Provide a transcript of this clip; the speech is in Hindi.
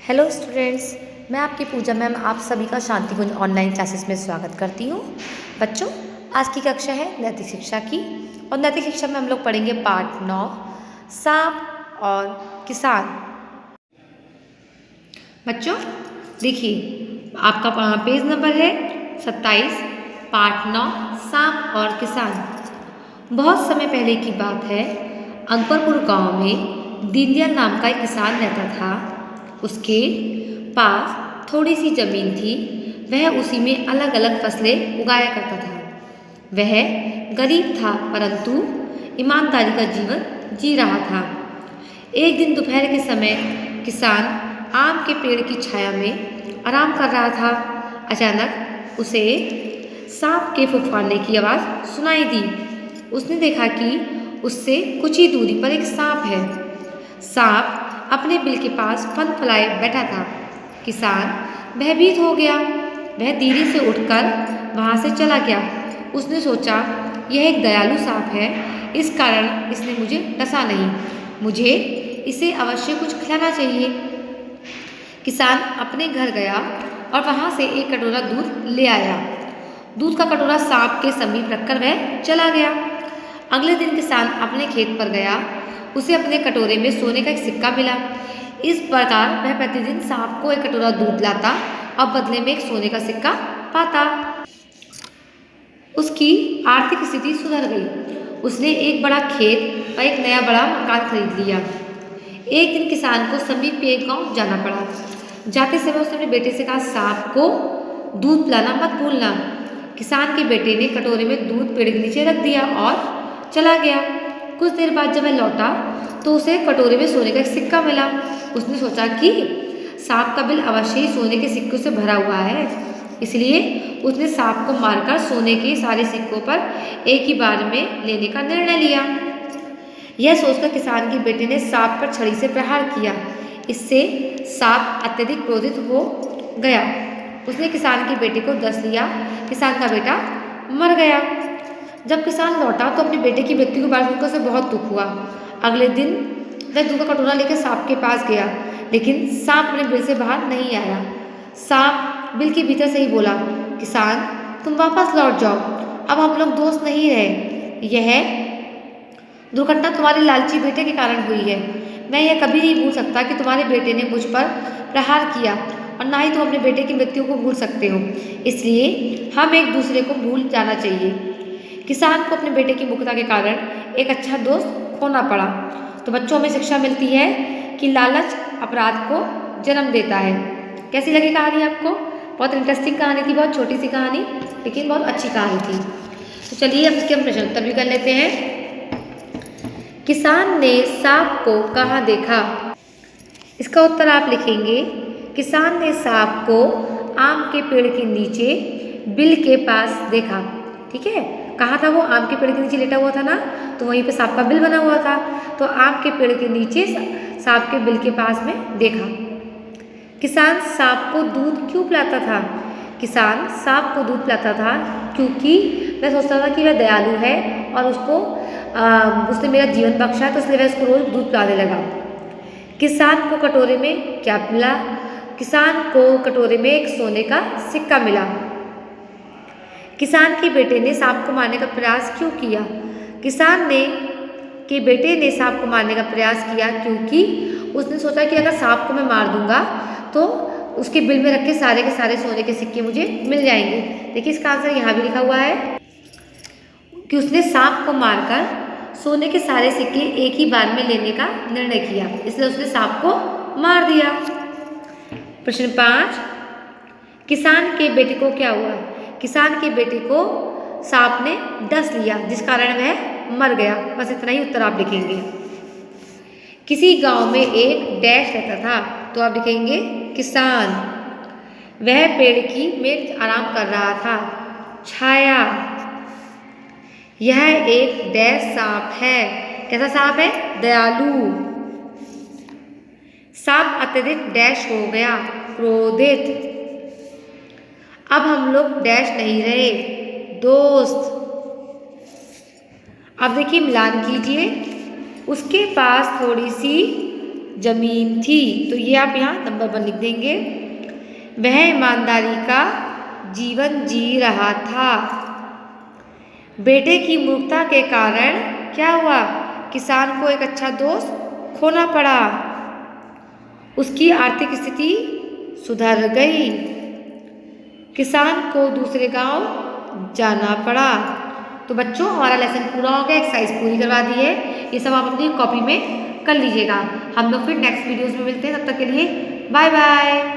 हेलो स्टूडेंट्स, मैं आपकी पूजा मैम आप सभी का शांतिकुंज ऑनलाइन क्लासेस में स्वागत करती हूँ। बच्चों, आज की कक्षा है नैतिक शिक्षा की और नैतिक शिक्षा में हम लोग पढ़ेंगे पाठ 9 सांप और किसान। बच्चों देखिए, आपका पेज नंबर है 27, पाठ 9 सांप और किसान। बहुत समय पहले की बात है, अंकरपुर गांव में दीनदयाल नाम का एक किसान रहता था। उसके पास थोड़ी सी जमीन थी। वह उसी में अलग अलग फसलें उगाया करता था। वह गरीब था, परंतु ईमानदारी का जीवन जी रहा था। एक दिन दोपहर के समय किसान आम के पेड़ की छाया में आराम कर रहा था। अचानक उसे सांप के फुफकारने की आवाज़ सुनाई दी। उसने देखा कि उससे कुछ ही दूरी पर एक सांप है। सांप अपने बिल के पास फन फैलाए बैठा था। किसान भयभीत हो गया। वह धीरे से उठकर वहाँ से चला गया। उसने सोचा, यह एक दयालु सांप है, इस कारण इसने मुझे डसा नहीं। मुझे इसे अवश्य कुछ खिलाना चाहिए। किसान अपने घर गया और वहाँ से एक कटोरा दूध ले आया। दूध का कटोरा सांप के समीप रखकर वह चला गया। अगले दिन किसान अपने खेत पर गया। उसे अपने कटोरे में सोने का एक सिक्का मिला। इस प्रकार वह प्रतिदिन सांप को एक कटोरा दूध लाता और बदले में एक सोने का सिक्का पाता। उसकी आर्थिक स्थिति सुधर गई। उसने एक बड़ा खेत और एक नया बड़ा मकान खरीद लिया। एक दिन किसान को समीप के एक गांव जाना पड़ा। जाते समय उसने अपने बेटे से कहा, सांप को दूध पिलाना मत भूलना। किसान के बेटे ने कटोरे में दूध पेड़ के नीचे रख दिया और चला गया। कुछ देर बाद जब वह लौटा तो उसे कटोरे में सोने का एक सिक्का मिला। उसने सोचा कि सांप का बिल अवश्य ही सोने के सिक्कों से भरा हुआ है, इसलिए उसने सांप को मारकर सोने के सारे सिक्कों पर एक ही बार में लेने का निर्णय लिया। यह सोचकर किसान के बेटे ने सांप पर छड़ी से प्रहार किया। इससे सांप अत्यधिक क्रोधित हो गया। उसने किसान के बेटे को डस लिया। किसान का बेटा मर गया। जब किसान लौटा तो अपने बेटे की मृत्यु के बाद उसे बहुत दुख हुआ। अगले दिन वह दूध का कटोरा लेकर सांप के पास गया, लेकिन सांप अपने बिल से बाहर नहीं आया। सांप बिल के भीतर से ही बोला, किसान तुम वापस लौट जाओ, अब हम लोग दोस्त नहीं रहे। यह दुर्घटना तुम्हारे लालची बेटे के कारण हुई है। मैं यह कभी नहीं भूल सकता कि तुम्हारे बेटे ने मुझ पर प्रहार किया, और ना ही तुम अपने बेटे की मृत्यु को भूल सकते हो। इसलिए हम एक दूसरे को भूल जाना चाहिए। किसान को अपने बेटे की मूर्खता के कारण एक अच्छा दोस्त खोना पड़ा। तो बच्चों में शिक्षा मिलती है कि लालच अपराध को जन्म देता है। कैसी लगी कहानी आपको? बहुत इंटरेस्टिंग कहानी थी, बहुत छोटी सी कहानी, लेकिन बहुत अच्छी कहानी थी। तो चलिए अब इसके हम प्रश्न उत्तर भी कर लेते हैं। किसान ने सांप को कहाँ देखा? इसका उत्तर आप लिखेंगे, किसान ने सांप को आम के पेड़ के नीचे बिल के पास देखा। ठीक है, कहाँ था वो? आम के पेड़ के नीचे लेटा हुआ था ना, तो वहीं पे सांप का बिल बना हुआ था। तो आम के पेड़ के नीचे सांप के बिल के पास में देखा। किसान सांप को दूध क्यों पिलाता था? किसान सांप को दूध पिलाता था क्योंकि वह सोचता था कि वह दयालु है और उसने मेरा जीवन बख्शा, तो इसलिए वह उसको रोज दूध पिलाने लगा। किसान को कटोरे में क्या मिला? किसान को कटोरे में एक सोने का सिक्का मिला। किसान के बेटे ने सांप को मारने का प्रयास क्यों किया? किसान के बेटे ने सांप को मारने का प्रयास किया क्योंकि उसने सोचा कि अगर सांप को मैं मार दूंगा तो उसके बिल में रखे सारे के सारे सोने के सिक्के मुझे मिल जाएंगे। देखिए, इसका आंसर यहाँ भी लिखा हुआ है कि उसने सांप को मारकर सोने के सारे सिक्के एक ही बार में लेने का निर्णय किया, इसलिए उसने सांप को मार दिया। प्रश्न 5, किसान के बेटे को क्या हुआ? किसान के बेटे को सांप ने डस लिया, जिस कारण वह मर गया। बस इतना ही उत्तर आप लिखेंगे। किसी गांव में एक डैश रहता था, तो आप लिखेंगे किसान। वह पेड़ की में आराम कर रहा था। छाया। यह एक डैश सांप है। कैसा सांप है? दयालु। सांप अत्यधिक डैश हो गया, क्रोधित। अब हम लोग डैश नहीं रहे, दोस्त। अब देखिए, मिलान कीजिए। उसके पास थोड़ी सी जमीन थी। तो ये आप यहाँ नंबर 1 लिख देंगे। वह ईमानदारी का जीवन जी रहा था। बेटे की मूर्खता के कारण क्या हुआ? किसान को एक अच्छा दोस्त खोना पड़ा। उसकी आर्थिक स्थिति सुधर गई। किसान को दूसरे गांव जाना पड़ा। तो बच्चों हमारा लेसन पूरा हो गया, एक्सरसाइज पूरी करवा दी है। ये सब आप अपनी कॉपी में कर लीजिएगा। हम लोग फिर नेक्स्ट वीडियोस में मिलते हैं, तब तक के लिए बाय बाय।